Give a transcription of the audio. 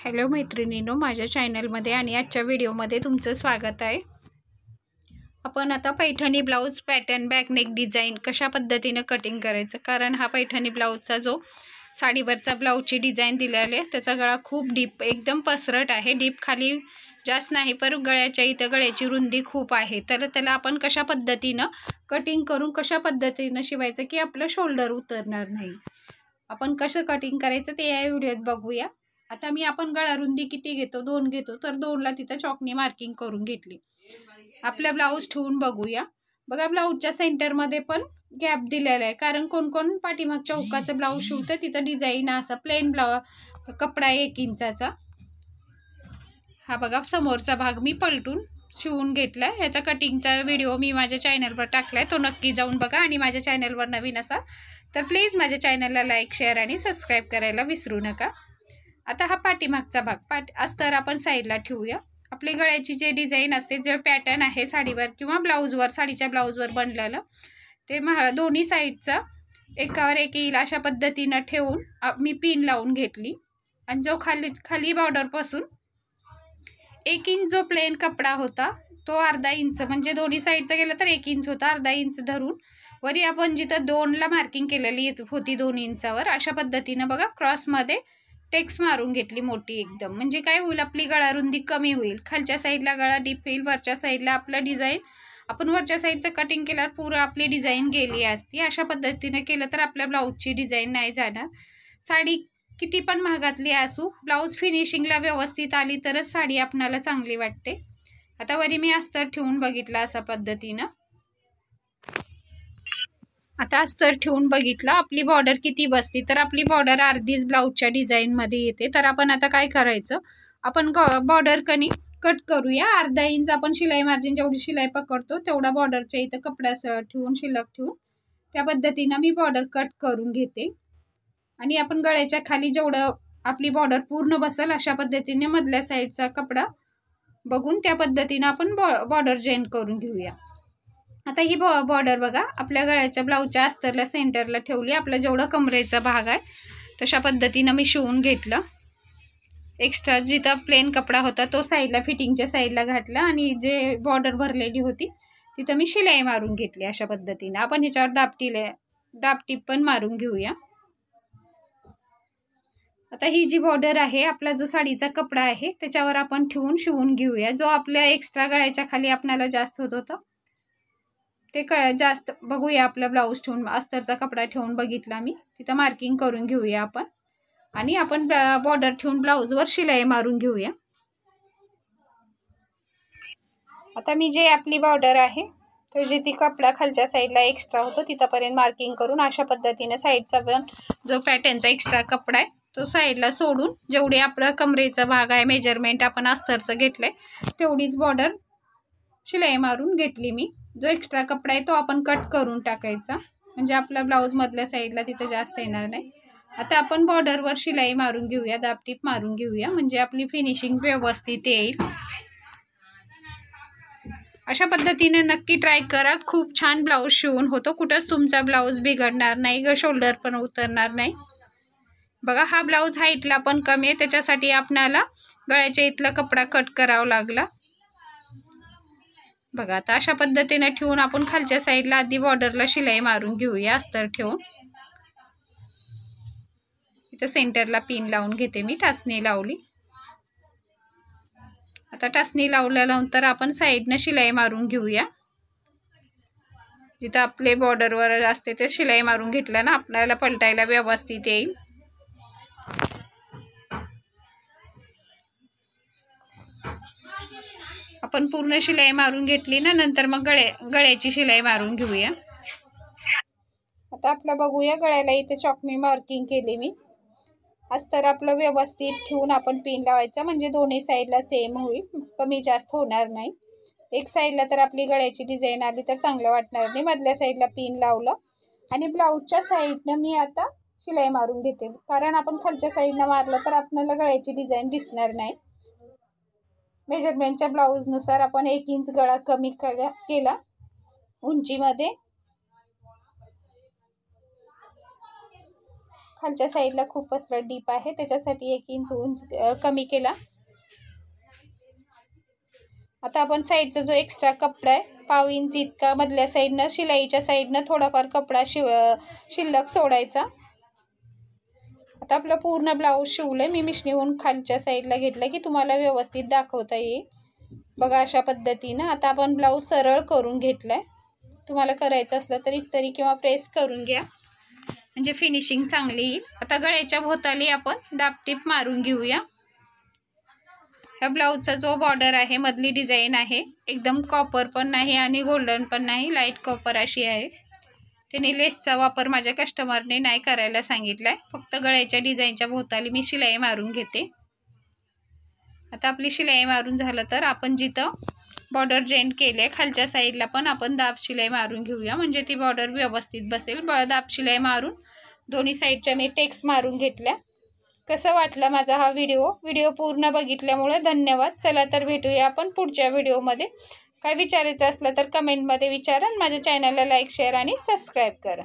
Hello मैत्रिणींनो, माझ्या चॅनलमध्ये आणि आजच्या व्हिडिओमध्ये तुमचं स्वागत आहे। आपण आता Paithani blouse pattern back neck design कशा पद्धतीने कटिंग करायचं, कारण हा पैठणी ब्लाउजचा जो साडीवरचा ब्लाउजची डिझाइन दिलेली आहे त्याचा गळा खूप डीप एकदम पसरट आहे। डीप खाली जास्त नाही, पर गळ्याच्या इथं गळ्याची रुंदी खूप आहे। तर त्याला आपण कशा पद्धतीने कटिंग करून कशा पद्धतीने शिवायचं की आपलं शोल्डर उतरणार नाही। आपण कसं कटिंग करायचं ते या व्हिडिओत बघूया। आता आपण गळा रुंदी किती घेतो, 2 घेतो, तर 2 ला तिथं चॉकने मार्किंग करून घेतली। आपला ब्लाउज ठेवून बघूया। बघा, ब्लाउजच्या सेंटर मध्ये पण गॅप दिलेला आहे, कारण कोण कोण पाठीमागच्या हुकाचं ब्लाउज शिवतं तिथं डिझाइन असा प्लेन ब्लाउज कपडा 1 इंचाचा। हा बघा, समोरचा भाग मी पलटून शिवून घेतला। ह्याचा कटिंगचा व्हिडिओ मी माझ्या चॅनलवर टाकलाय, तो नक्की जाऊन बघा। आणि माझ्या चॅनलवर नवीन असाल तर प्लीज माझ्या चॅनलला लाईक, शेअर आणि सबस्क्राईब करायला विसरू नका। आता हा पाठीमागचा भाग अस्तर आपण साईडला ठेवूया। आपली गळ्याची जे डिझाइन असते, जे पॅटर्न आहे साडीवर किंवा ब्लाउजवर, साडीच्या ब्लाउजवर बनलेलं, ते दोन्ही साईडचा एकावर एक येईल अशा पद्धतीने ठेवून मी पिन लावून घेतली। आणि जो खाली बॉर्डर पासून 1 इंच जो प्लेन कपडा होता तो अर्धा इंच, म्हणजे दोन्ही साईडचा गेला तर 1 इंच होता, अर्धा इंच धरून वरी आपण जिथं 2 ला मार्किंग केलेली होती 2 इंचावर, अशा पद्धतीने बघा क्रॉस मध्ये टेक्स मारून घेतली मोठी एकदम। म्हणजे काय होईल, आपली गळा रुंदी कमी होईल, खालच्या साईडला गळा डीप होईल, वरच्या साईडला आपलं डिझाइन आपण वरच्या साईडचं कटिंग केल्यावर पूर्ण आपली डिझाइन गेली असती। अशा पद्धतीने केलं तर आपल्या ब्लाउजची डिझाइन नाही जाणार। साडी किती पण महागातली असू, ब्लाउज फिनिशिंगला व्यवस्थित आली तरच साडी आपल्याला चांगली वाटते। आता वरी मी अस्तर ठेवून बघितलं अशा पद्धतीनं। आता अस्तर ठेवून बघितलं आपली बॉर्डर किती बसती, तर आपली बॉर्डर अर्धीच ब्लाउजच्या डिझाइन मध्ये येते। तर आपण आता काय करायचं, आपण बॉर्डर कट करूया। अर्धा इंच आपण शिलाई मार्जिन जेवढी शिलाई पकडतो तेवढा बॉर्डरच्या इथं कपडा ठेवून शिल्लक ठेवून त्या पद्धतीने मी बॉर्डर कट करून घेते। आणि आपण गळ्याच्या खाली जेवढं आपली बॉर्डर पूर्ण बसेल अशा पद्धतीने मधल्या साईडचा कपडा बघून त्या पद्धतीने आपण बॉर्डर जॉईन करून घेऊया। आता ही बॉर्डर बघा आपल्या गळ्याच्या ब्लाउजच्या अस्तरला सेंटरला ठेवली। आपला जेवढा कमरेचा भाग आहे तशा पद्धतीने मी शिवून घेतलं। एक्स्ट्रा जिथं प्लेन कपडा होता तो साईडला फिटिंगच्या साईडला घातला आणि जे बॉर्डर भरलेली होती तिथं मी शिलाई मारून घेतली। अशा पद्धतीने आपण ह्याच्यावर दाबटीप पण मारून घेऊया। आता ही जी बॉर्डर आहे, आपला जो साडीचा कपडा आहे त्याच्यावर आपण ठेवून शिवून घेऊया। जो आपल्या एक्स्ट्रा गळ्याच्या खाली आपल्याला जास्त होत होतं ते जास्त बघूया। आपला ब्लाउज ठेवून अस्तरचा कपडा ठेवून बघितला मी, तिथं मार्किंग करून घेऊया आपण। आणि आपण बॉर्डर ठेवून ब्लाउजवर शिलाई मारून घेऊया। आता मी जे आपली बॉर्डर आहे तो जे ती कपडा खालच्या साईडला एक्स्ट्रा होतो तिथपर्यंत मार्किंग करून अशा पद्धतीने साईडचा पण जो पॅटर्नचा एक्स्ट्रा कपडा आहे तो साईडला सोडून जेवढी आपला कमरेचा भाग आहे मेजरमेंट आपण अस्तरचं घेतलंय तेवढीच बॉर्डर शिलाई मारून घेतली मी। जो एक्स्ट्रा कपडा आहे तो आपण कट करून टाकायचा, म्हणजे आपला ब्लाउज मधल्या साईडला तिथे जास्त येणार नाही। आता आपण बॉर्डरवर शिलाई मारून घेऊया, दाबटीप मारून घेऊया, म्हणजे आपली फिनिशिंग व्यवस्थित येईल। अशा पद्धतीने नक्की ट्राय करा, खूप छान ब्लाउज शिवून होतो, कुठंच तुमचा ब्लाउज बिघडणार नाही, शोल्डर पण उतरणार नाही। बघा, हा ब्लाउज हाईटला पण कमी आहे, त्याच्यासाठी आपल्याला गळ्याच्या इथला कपडा कट करावा लागला। बघा, आता अशा पद्धतीने ठेवून आपण खालच्या साईडला आधी बॉर्डरला शिलाई मारून घेऊया अस्तर ठेवून। इथं सेंटरला पिन लावून घेते मी, टाचणी लावली। आता टाचणी लावल्यानंतर आपण साईडने शिलाई मारून घेऊया। जिथं आपले बॉर्डरवर असते ते शिलाई मारून घेतलं ना आपल्याला पलटायला व्यवस्थित येईल। आपण पूर्ण शिलाई मारून घेतली ना, नंतर मग गळ्याची शिलाई मारून घेऊया। आता आपलं बघूया, गळ्याला इथे चॉकनी मार्किंग केली मी। अस्तर आपलं व्यवस्थित ठेवून आपण पिन लावायचा, म्हणजे दोन्ही साईडला सेम होईल, कमी जास्त होणार नाही। एक साईडला तर आपली गळ्याची डिझाइन आली तर चांगलं वाटणार नाही। मधल्या साईडला पिन लावलं आणि ब्लाउजच्या साईडनं मी आता शिलाई मारून घेते, कारण आपण खालच्या साईडनं मारलं तर आपल्याला गळ्याची डिझाइन दिसणार नाही। मेजरमेंटच्या ब्लाउजनुसार आपण 1 इंच गळा कमी केला उंचीमध्ये। खालच्या साईडला खूप पसरट डीप आहे, त्याच्यासाठी 1 इंच उंच कमी केला. आता आपण साईडचा जो एक्स्ट्रा कपडा आहे 1/2 इंच इतका मधल्या साईडनं शिलाईच्या साईडनं थोडाफार कपडा शिल्लक सोडायचा. आता आपलं पूर्ण ब्लाऊज शिवलंय मी. मिशनीहून खालच्या साईडला घेतलं की तुम्हाला व्यवस्थित दाखवता येईल. बघा अशा पद्धतीनं आता आपण ब्लाऊज सरळ करून घेतलाय. तुम्हाला करायचं असलं तर इस्त्री किंवा प्रेस करून घ्या, म्हणजे फिनिशिंग चांगली येईल. आता गळ्याच्या भोवताली आपण दाबटीप मारून घेऊया. ह्या ब्लाऊजचा जो बॉर्डर आहे, मधली डिझाईन आहे, एकदम कॉपर पण नाही आणि गोल्डन पण नाही, लाईट कॉपर अशी आहे. त्याने लेसचा वापर माझ्या कस्टमरने नाही करायला सांगितलाय. फक्त गळ्याच्या डिझाईनच्या भोवताली मी शिलाई मारून घेते. आता आपली शिलाई मारून झालं तर आपण जिथं बॉर्डर जॉईंट केले खालच्या साईडला पण आपण दाब शिलाई मारून घेऊया, म्हणजे ती बॉर्डर व्यवस्थित बसेल. दाब शिलाई मारून दोन्ही साईडच्या मी टेक्स मारून घेतल्या. कसं वाटलं माझा हा व्हिडिओ पूर्ण बघितल्यामुळे धन्यवाद. चला तर भेटूया आपण पुढच्या व्हिडिओमध्ये. काय विचारायचं असलं तर कमेंटमध्ये विचारा. माझ्या चॅनलला लाईक, शेअर आणि सबस्क्राईब करा.